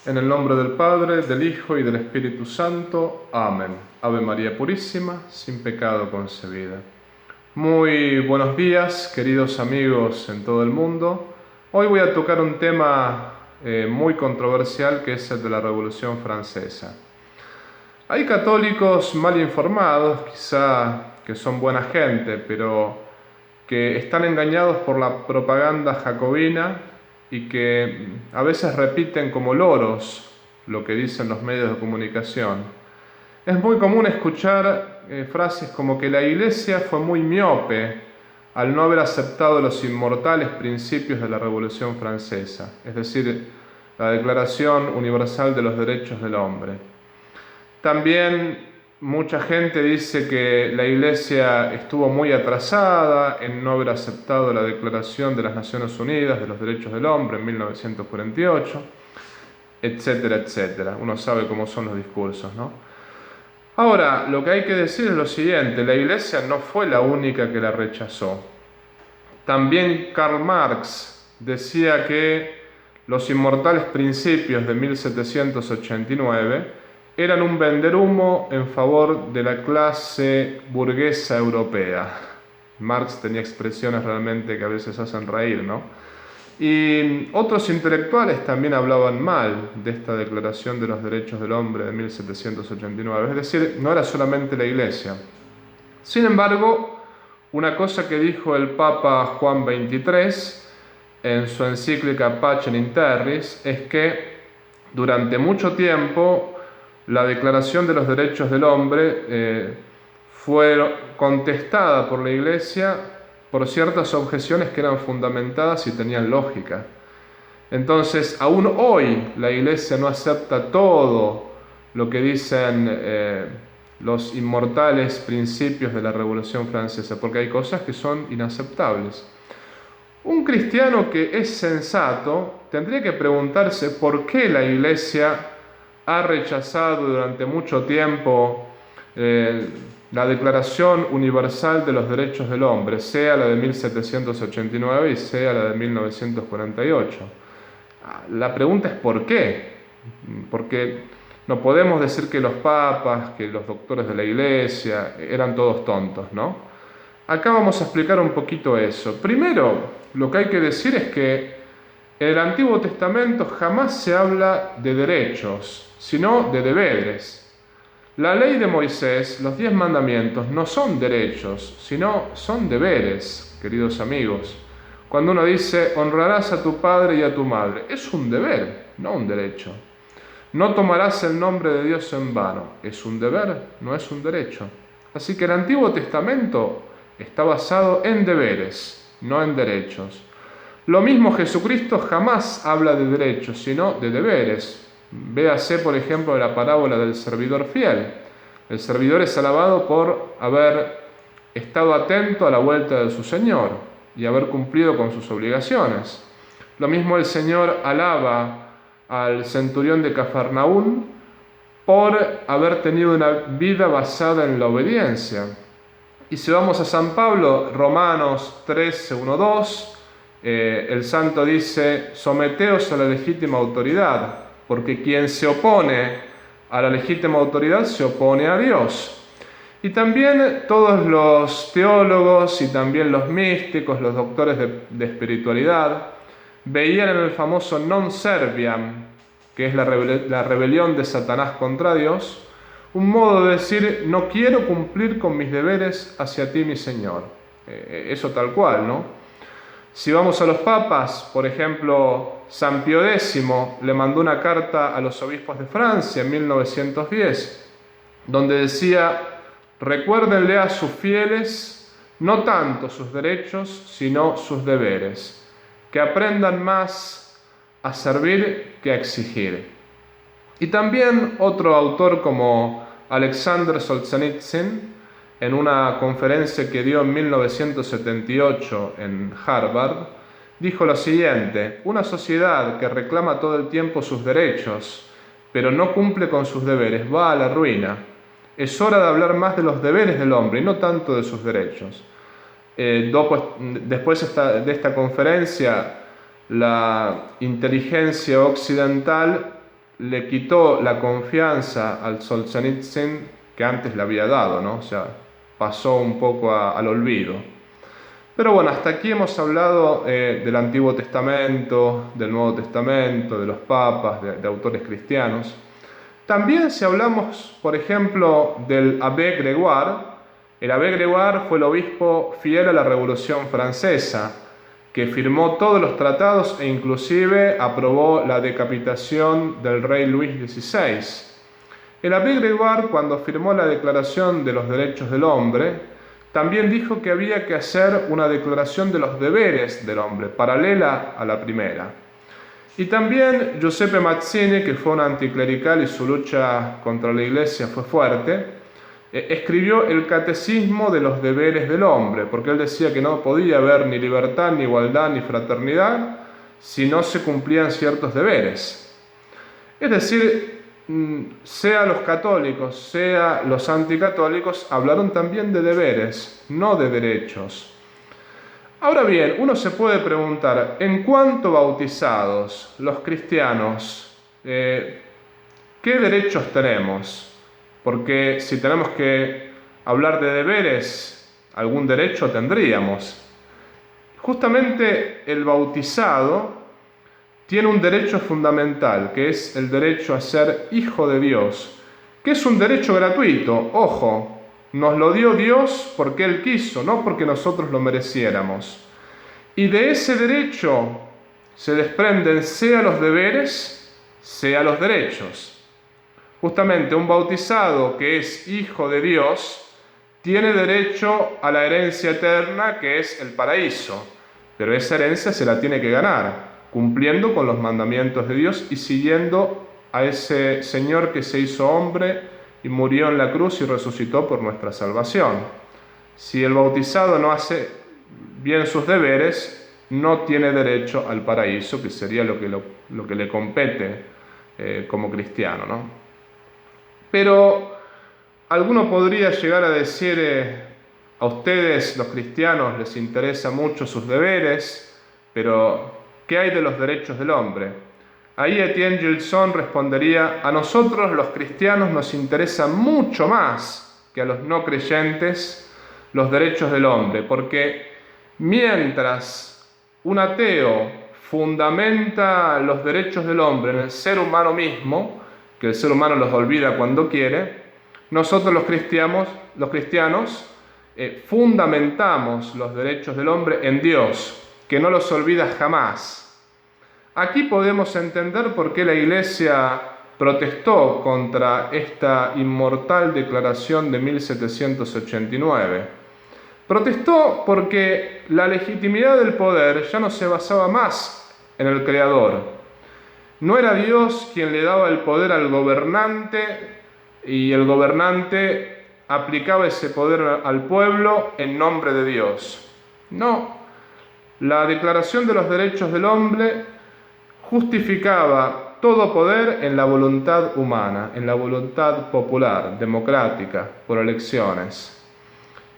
En el nombre del Padre, del Hijo y del Espíritu Santo. Amén. Ave María Purísima, sin pecado concebida. Muy buenos días, queridos amigos en todo el mundo. Hoy voy a tocar un tema muy controversial, que es el de la Revolución Francesa. Hay católicos mal informados, quizá que son buena gente, pero que están engañados por la propaganda jacobina y que a veces repiten como loros lo que dicen los medios de comunicación. Es muy común escuchar frases como que la Iglesia fue muy miope al no haber aceptado los inmortales principios de la Revolución Francesa, es decir, la Declaración Universal de los Derechos del Hombre. También mucha gente dice que la Iglesia estuvo muy atrasada en no haber aceptado la Declaración de las Naciones Unidas de los Derechos del Hombre en 1948, etcétera, etcétera. Uno sabe cómo son los discursos, ¿no? Ahora, lo que hay que decir es lo siguiente: la Iglesia no fue la única que la rechazó. También Karl Marx decía que los inmortales principios de 1789 eran un venderhumo en favor de la clase burguesa europea. Marx tenía expresiones realmente que a veces hacen reír, ¿no? Y otros intelectuales también hablaban mal de esta Declaración de los Derechos del Hombre de 1789. Es decir, no era solamente la Iglesia. Sin embargo, una cosa que dijo el Papa Juan XXIII en su encíclica Pacem in Terris es que durante mucho tiempo la Declaración de los Derechos del Hombre fue contestada por la Iglesia por ciertas objeciones que eran fundamentadas y tenían lógica. Entonces, aún hoy la Iglesia no acepta todo lo que dicen los inmortales principios de la Revolución Francesa, porque hay cosas que son inaceptables. Un cristiano que es sensato tendría que preguntarse por qué la Iglesia ha rechazado durante mucho tiempo la Declaración Universal de los Derechos del Hombre, sea la de 1789 y sea la de 1948. La pregunta es ¿por qué? Porque no podemos decir que los papas, que los doctores de la Iglesia eran todos tontos, ¿no? Acá vamos a explicar un poquito eso. Primero, lo que hay que decir es que en el Antiguo Testamento jamás se habla de derechos, sino de deberes. La ley de Moisés, los 10 mandamientos, no son derechos, sino son deberes, queridos amigos. Cuando uno dice, honrarás a tu padre y a tu madre, es un deber, no un derecho. No tomarás el nombre de Dios en vano, es un deber, no es un derecho. Así que el Antiguo Testamento está basado en deberes, no en derechos. Lo mismo Jesucristo jamás habla de derechos, sino de deberes. Véase, por ejemplo, la parábola del servidor fiel. El servidor es alabado por haber estado atento a la vuelta de su Señor y haber cumplido con sus obligaciones. Lo mismo el Señor alaba al centurión de Cafarnaún por haber tenido una vida basada en la obediencia. Y si vamos a San Pablo, Romanos 13, 1, 2, el santo dice, someteos a la legítima autoridad, porque quien se opone a la legítima autoridad se opone a Dios. Y también todos los teólogos y también los místicos, los doctores de espiritualidad, veían en el famoso non serviam, que es la rebelión de Satanás contra Dios, un modo de decir, no quiero cumplir con mis deberes hacia ti, mi Señor. Eso tal cual, ¿no? Si vamos a los papas, por ejemplo, San Pío X le mandó una carta a los obispos de Francia en 1910, donde decía, recuérdenle a sus fieles no tanto sus derechos, sino sus deberes, que aprendan más a servir que a exigir. Y también otro autor como Alexander Solzhenitsyn, en una conferencia que dio en 1978 en Harvard, dijo lo siguiente: una sociedad que reclama todo el tiempo sus derechos, pero no cumple con sus deberes, va a la ruina. Es hora de hablar más de los deberes del hombre y no tanto de sus derechos. Después de esta conferencia, la inteligencia occidental le quitó la confianza al Solzhenitsyn que antes le había dado, ¿no? O sea, pasó un poco al olvido. Pero bueno, hasta aquí hemos hablado del Antiguo Testamento, del Nuevo Testamento, de los papas, de autores cristianos. También si hablamos, por ejemplo, del Abbé Grégoire, el Abbé Grégoire fue el obispo fiel a la Revolución Francesa, que firmó todos los tratados e inclusive aprobó la decapitación del rey Luis XVI. El Abbé Grégoire, cuando firmó la Declaración de los Derechos del Hombre, también dijo que había que hacer una declaración de los deberes del hombre, paralela a la primera. Y también Giuseppe Mazzini, que fue un anticlerical y su lucha contra la Iglesia fue fuerte, escribió el Catecismo de los Deberes del Hombre, porque él decía que no podía haber ni libertad, ni igualdad, ni fraternidad si no se cumplían ciertos deberes. Es decir, sea los católicos, sea los anticatólicos, hablaron también de deberes, no de derechos. Ahora bien, uno se puede preguntar, en cuanto bautizados, los cristianos, ¿qué derechos tenemos? Porque si tenemos que hablar de deberes, algún derecho tendríamos. Justamente el bautizado tiene un derecho fundamental, que es el derecho a ser hijo de Dios, que es un derecho gratuito. Ojo, nos lo dio Dios porque Él quiso, no porque nosotros lo mereciéramos. Y de ese derecho se desprenden sea los deberes, sea los derechos. Justamente un bautizado que es hijo de Dios tiene derecho a la herencia eterna, que es el paraíso, pero esa herencia se la tiene que ganar, cumpliendo con los mandamientos de Dios y siguiendo a ese Señor que se hizo hombre y murió en la cruz y resucitó por nuestra salvación. Si el bautizado no hace bien sus deberes, no tiene derecho al paraíso, que sería lo que le compete como cristiano, ¿no? Pero alguno podría llegar a decir, a ustedes los cristianos les interesa mucho sus deberes, pero ¿qué hay de los derechos del hombre? Ahí Etienne Gilson respondería, a nosotros los cristianos nos interesa mucho más que a los no creyentes los derechos del hombre, porque mientras un ateo fundamenta los derechos del hombre en el ser humano mismo, que el ser humano los olvida cuando quiere, nosotros los cristianos fundamentamos los derechos del hombre en Dios, que no los olvida jamás. Aquí podemos entender por qué la Iglesia protestó contra esta inmortal declaración de 1789. Protestó porque la legitimidad del poder ya no se basaba más en el Creador. No era Dios quien le daba el poder al gobernante y el gobernante aplicaba ese poder al pueblo en nombre de Dios. No, la Declaración de los Derechos del Hombre justificaba todo poder en la voluntad humana, en la voluntad popular, democrática, por elecciones.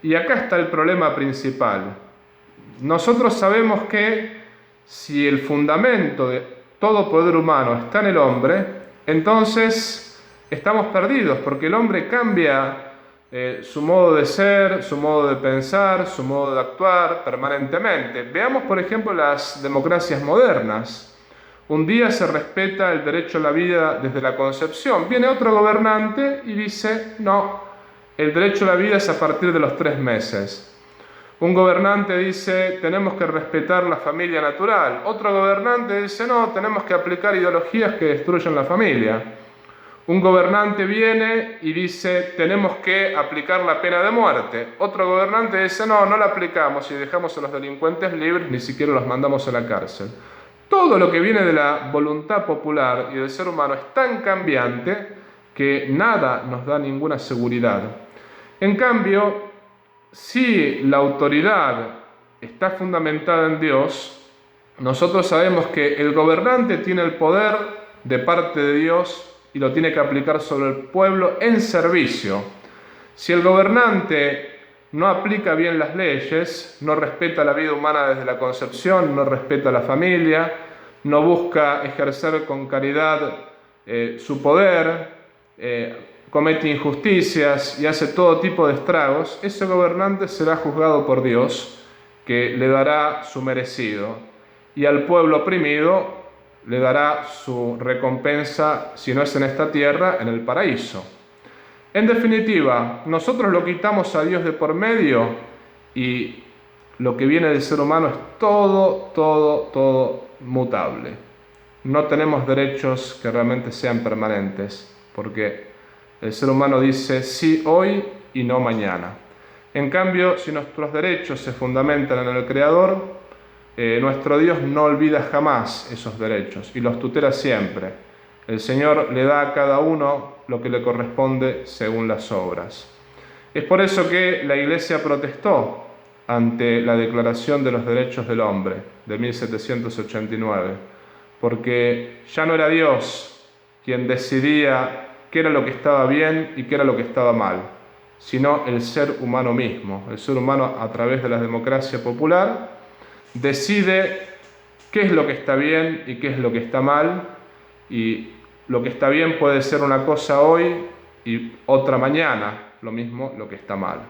Y acá está el problema principal. Nosotros sabemos que si el fundamento de todo poder humano está en el hombre, entonces estamos perdidos, porque el hombre cambia su modo de ser, su modo de pensar, su modo de actuar permanentemente. Veamos, por ejemplo, las democracias modernas. Un día se respeta el derecho a la vida desde la concepción. Viene otro gobernante y dice, no, el derecho a la vida es a partir de los 3 meses. Un gobernante dice, tenemos que respetar la familia natural. Otro gobernante dice, no, tenemos que aplicar ideologías que destruyen la familia. Un gobernante viene y dice, tenemos que aplicar la pena de muerte. Otro gobernante dice, no, no la aplicamos y dejamos a los delincuentes libres, ni siquiera los mandamos a la cárcel. Todo lo que viene de la voluntad popular y del ser humano es tan cambiante que nada nos da ninguna seguridad. En cambio, si la autoridad está fundamentada en Dios, nosotros sabemos que el gobernante tiene el poder de parte de Dios y lo tiene que aplicar sobre el pueblo en servicio. Si el gobernante no aplica bien las leyes, no respeta la vida humana desde la concepción, no respeta la familia, no busca ejercer con caridad su poder, comete injusticias y hace todo tipo de estragos, ese gobernante será juzgado por Dios, que le dará su merecido, y al pueblo oprimido le dará su recompensa, si no es en esta tierra, en el paraíso. En definitiva, nosotros lo quitamos a Dios de por medio y lo que viene del ser humano es todo mutable. No tenemos derechos que realmente sean permanentes, porque el ser humano dice sí hoy y no mañana. En cambio, si nuestros derechos se fundamentan en el Creador, nuestro Dios no olvida jamás esos derechos y los tutela siempre. El Señor le da a cada uno lo que le corresponde según las obras. Es por eso que la Iglesia protestó ante la Declaración de los Derechos del Hombre de 1789, porque ya no era Dios quien decidía qué era lo que estaba bien y qué era lo que estaba mal, sino el ser humano mismo. El ser humano, a través de la democracia popular, decide qué es lo que está bien y qué es lo que está mal, y lo que está bien puede ser una cosa hoy y otra mañana, lo mismo lo que está mal.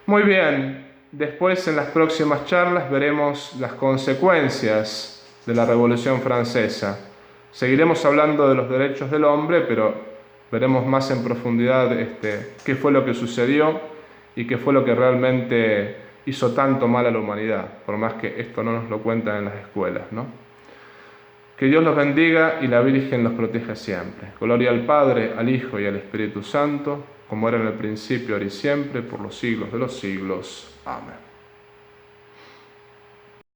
Muy bien, después en las próximas charlas veremos las consecuencias de la Revolución Francesa. Seguiremos hablando de los derechos del hombre, pero veremos más en profundidad qué fue lo que sucedió y qué fue lo que realmente hizo tanto mal a la humanidad, por más que esto no nos lo cuentan en las escuelas, ¿no? Que Dios los bendiga y la Virgen los proteja siempre. Gloria al Padre, al Hijo y al Espíritu Santo, como era en el principio, ahora y siempre, por los siglos de los siglos. Amén.